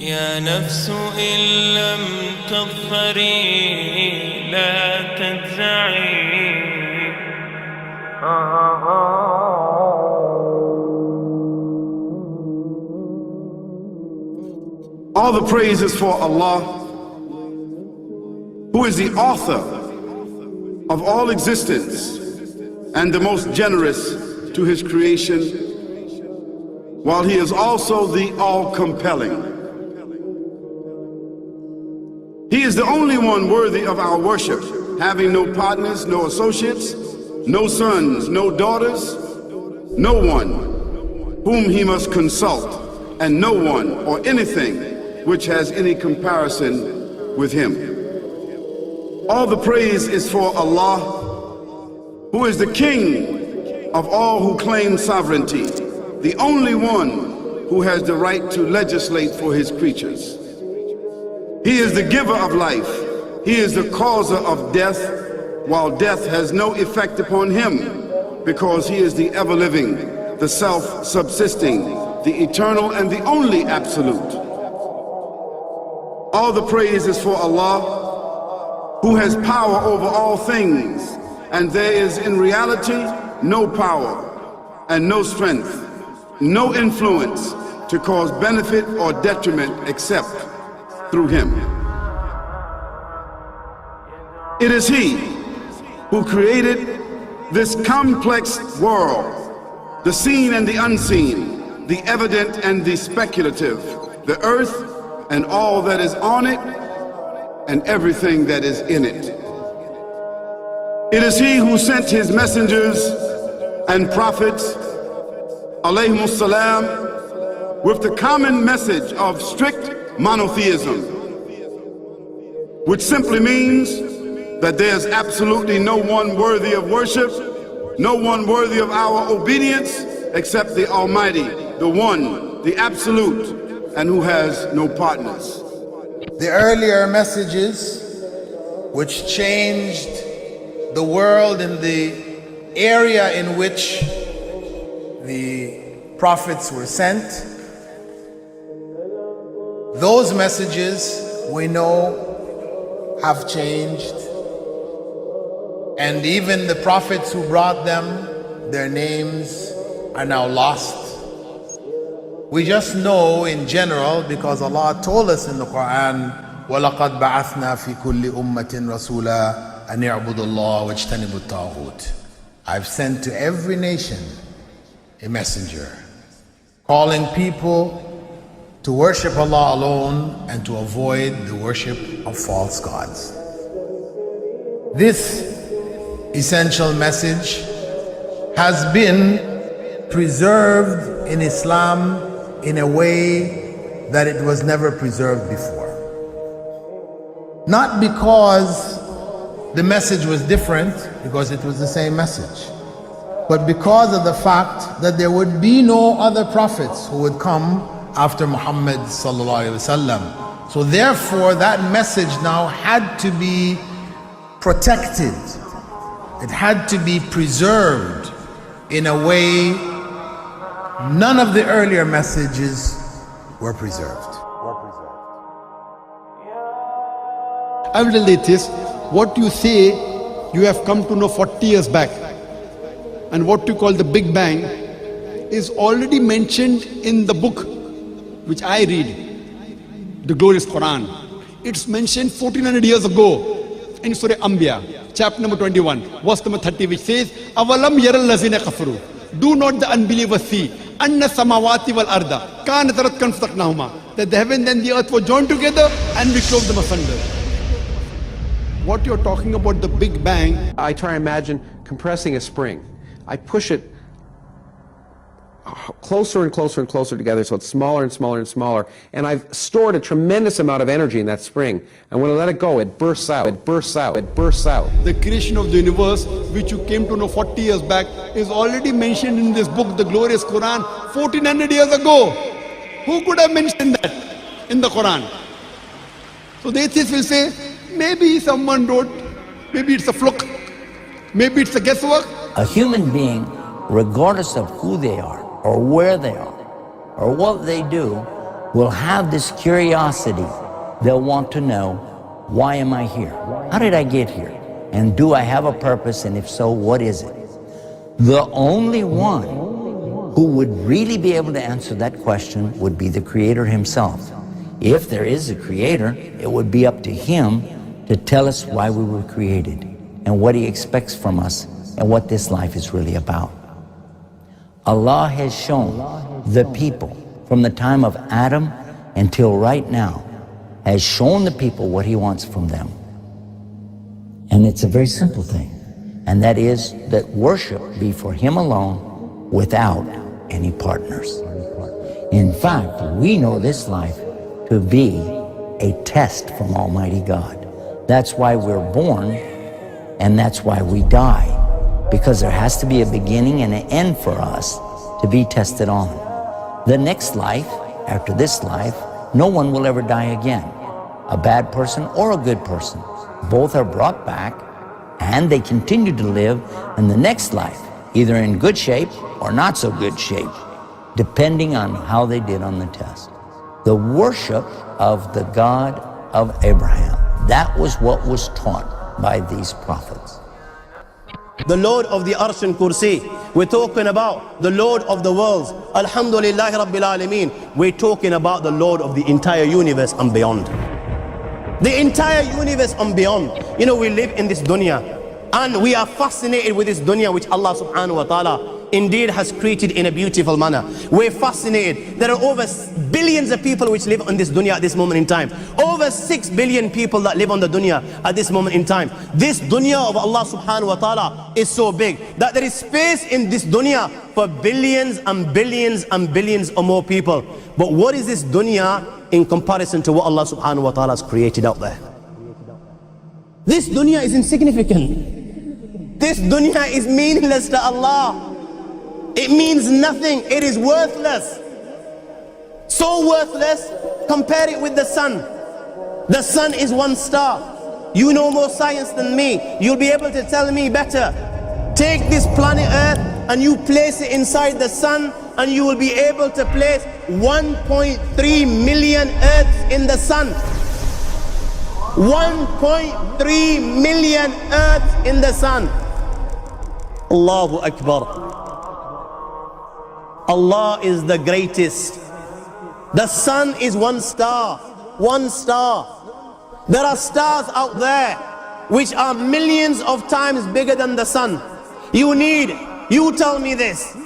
يا نفس إن لم تظفري لا تجزعي. All the praise is for Allah, who is the author of all existence and the most generous to his creation, while he is also the all-compelling. He is the only one worthy of our worship, having no partners, no associates, no sons, no daughters, no one whom he must consult, and no one or anything which has any comparison with him. All the praise is for Allah, who is the King of all who claim sovereignty, the only one who has the right to legislate for his creatures. He is the giver of life. He is the causer of death, while death has no effect upon him, because he is the ever-living, the self-subsisting, the eternal and the only absolute. All the praise is for Allah, who has power over all things, and there is in reality no power and no strength, no influence to cause benefit or detriment except through him. It is he who created this complex world, the seen and the unseen, the evident and the speculative, the earth and all that is on it and everything that is in it. It is he who sent his messengers and prophets, alayhimus salam, with the common message of strict monotheism, which simply means that there's absolutely no one worthy of worship, no one worthy of our obedience except the Almighty, the One, the Absolute, and who has no partners. The earlier messages which changed the world in the area in which the prophets were sent, those messages we know have changed, and even the prophets who brought them, their names are now lost. We just know in general because Allah told us in the Quran, وَلَقَدْ بَعَثْنَا فِي كُلِّ أُمَّةٍ رَسُولًا أَنْ يَعْبُدُوا اللَّهَ وَاجْتَنِبُوا الطَّاغُوتَ. I've sent to every nation a messenger, calling people to worship Allah alone and to avoid the worship of false gods. This essential message has been preserved in Islam in a way that it was never preserved before. Not because the message was different, because it was the same message, but because of the fact that there would be no other prophets who would come after Muhammad sallallahu alaihi wasallam. So therefore that message now had to be protected. It had to be preserved in a way none of the earlier messages were preserved. I will relate this. What you say you have come to know 40 years back, and what you call the Big Bang is already mentioned in the book which I read, the glorious Quran. It's mentioned 1400 years ago in Surah Anbiya, chapter number 21, verse number 30, which says, Avalam yaral lazina kafaru. Do not the unbelievers see anna samawati wal arda kanat ratkan fataqnahuma, that the heaven and the earth were joined together and we clove them asunder. What you're talking about, the Big Bang, I try to imagine compressing a spring. I push it closer and closer and closer together, so it's smaller and smaller and smaller. And I've stored a tremendous amount of energy in that spring. And when I let it go, it bursts out, it bursts out, it bursts out. The creation of the universe, which you came to know 40 years back, is already mentioned in this book, the glorious Quran, 1400 years ago. Who could have mentioned that in the Quran? So the atheist will say, maybe someone wrote, maybe it's a fluke, maybe it's a guesswork. A human being, regardless of who they are, or where they are, or what they do, will have this curiosity. They'll want to know, why am I here? How did I get here? And do I have a purpose? And if so, what is it? The only one who would really be able to answer that question would be the Creator Himself. If there is a Creator, it would be up to Him to tell us why we were created and what He expects from us and what this life is really about. Allah has shown the people from the time of Adam until right now, has shown the people what He wants from them. And it's a very simple thing, and that is that worship be for Him alone without any partners. In fact, we know this life to be a test from Almighty God. That's why we're born, and that's why we die, because there has to be a beginning and an end for us to be tested on. The next life, after this life, no one will ever die again. A bad person or a good person. Both are brought back and they continue to live in the next life, either in good shape or not so good shape, depending on how they did on the test. The worship of the God of Abraham, that was what was taught by these prophets. The Lord of the Arsh and Kursi. We're talking about the Lord of the worlds. Alhamdulillah Rabbil Alameen. We're talking about the Lord of the entire universe and beyond. The entire universe and beyond. You know, we live in this dunya and we are fascinated with this dunya which Allah subhanahu wa ta'ala indeed has created in a beautiful manner. We're fascinated. There are over billions of people which live on this dunya at this moment in time. Over 6 billion people that live on the dunya at this moment in time. This dunya of Allah subhanahu wa ta'ala is so big that there is space in this dunya for billions and billions and billions or more people. But what is this dunya in comparison to what Allah subhanahu wa ta'ala has created out there? This dunya is insignificant. This dunya is meaningless to Allah. It means nothing. It is worthless. So worthless, compare it with the sun. The sun is one star. You know more science than me. You'll be able to tell me better. Take this planet Earth and you place it inside the sun and you will be able to place 1.3 million Earths in the sun. 1.3 million Earths in the sun. Allahu Akbar. Allah is the greatest. The sun is one star. One star. There are stars out there which are millions of times bigger than the sun. You tell me this,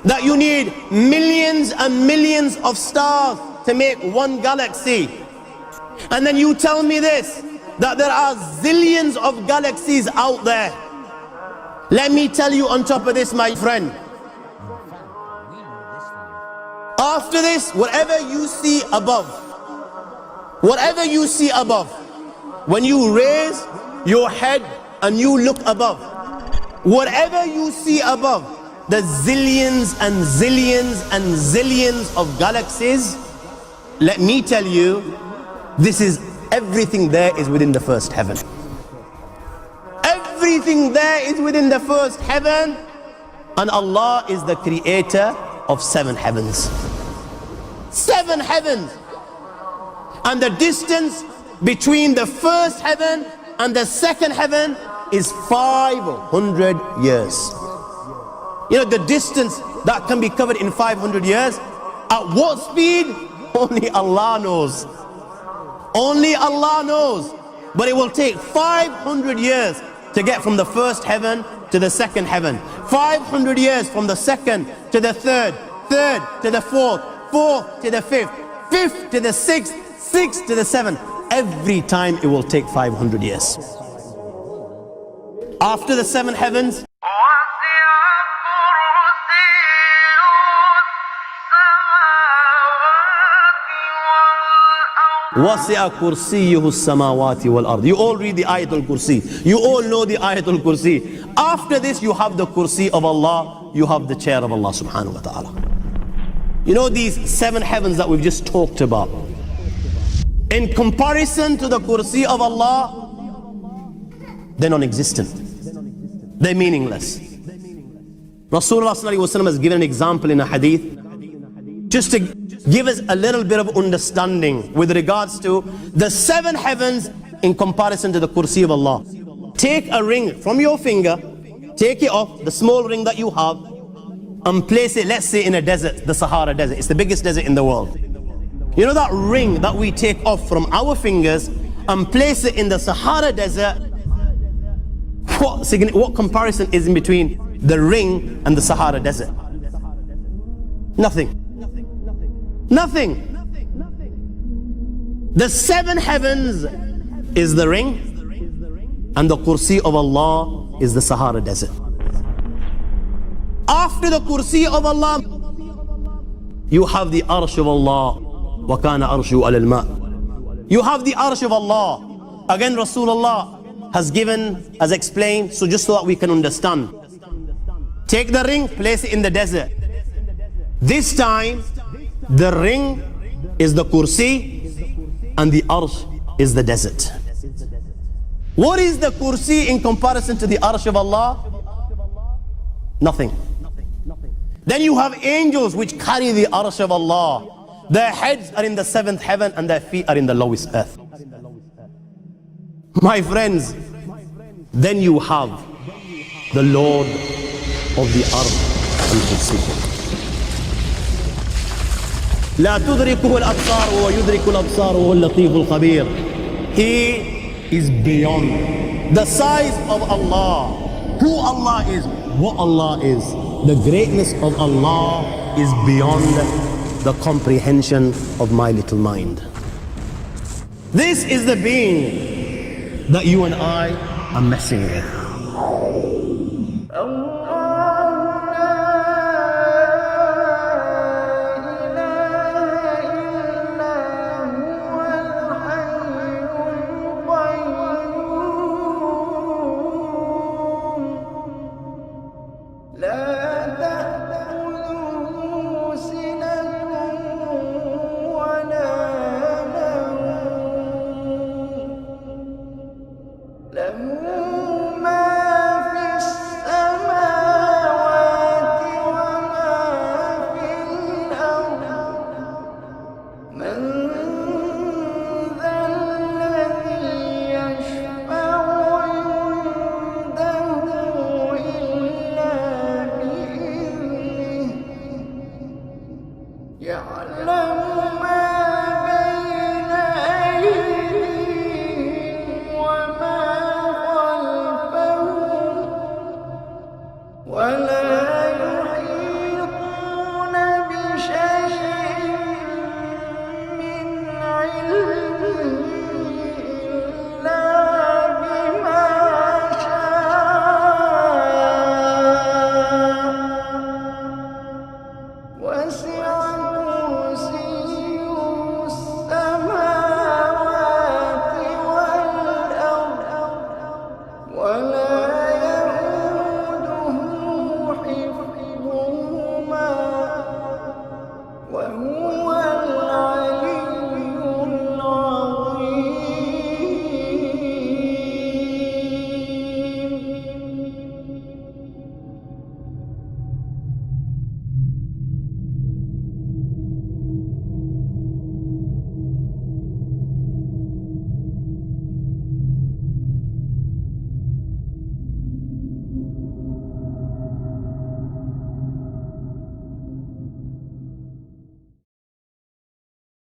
that you need millions and millions of stars to make one galaxy. And then you tell me this, that there are zillions of galaxies out there. Let me tell you on top of this, my friend, after this, whatever you see above, when you raise your head and you look above, whatever you see above, the zillions and zillions and zillions of galaxies, let me tell you, this is everything there is within the first heaven. Everything there is within the first heaven, and Allah is the creator of 7 heavens. 7 heavens. And the distance between the first heaven and the second heaven is 500 years. You know, the distance that can be covered in 500 years, at what speed? Only Allah knows. Only Allah knows. But it will take 500 years to get from the first heaven to the second heaven. 500 years from the second to the third, third to the fourth, fourth to the fifth, fifth to the sixth, sixth to the seventh. Every time it will take 500 years. After the 7 heavens, وَسِعَ كُرْسِيُّهُ السَّمَاوَاتِ وَالْأَرْضِ. You all read the Ayatul Kursi. You all know the Ayatul Kursi. After this you have the Kursi of Allah. You have the chair of Allah subhanahu wa ta'ala. You know these 7 heavens that we've just talked about. In comparison to the Kursi of Allah, they're non-existent. They're meaningless. Rasulullah sallallahu alaihi wasallam has given an example in a hadith just to give us a little bit of understanding with regards to the 7 heavens in comparison to the Kursi of Allah. Take a ring from your finger, take it off, the small ring that you have, and place it, let's say, in a desert, the Sahara Desert. It's the biggest desert in the world. You know that ring that we take off from our fingers and place it in the Sahara Desert? What comparison is in between the ring and the Sahara Desert? Nothing. Nothing. The 7 heavens is the ring, and the Kursi of Allah is the Sahara Desert. After the Kursi of Allah, you have the Arsh of Allah. وَكَانَ أَرْشُهُ عَلَى الْمَاءِ. You have the Arsh of Allah. Again, Rasulullah has explained, so just so that we can understand. Take the ring, place it in the desert. This time, the ring is the Kursi and the Arsh is the desert. What is the Kursi in comparison to the Arsh of Allah? Nothing. Then you have angels which carry the Arsh of Allah. Their heads are in the 7th heaven and their feet are in the lowest earth. My friends, then you have the Lord of the Arsh and Kursi. لا تدركه الأبصار ويدرك الأبصار وهو اللطيف الخبير. He is beyond the size of Allah, who Allah is, what Allah is. The greatness of Allah is beyond the comprehension of my little mind. This is the being that you and I are messing with. وهو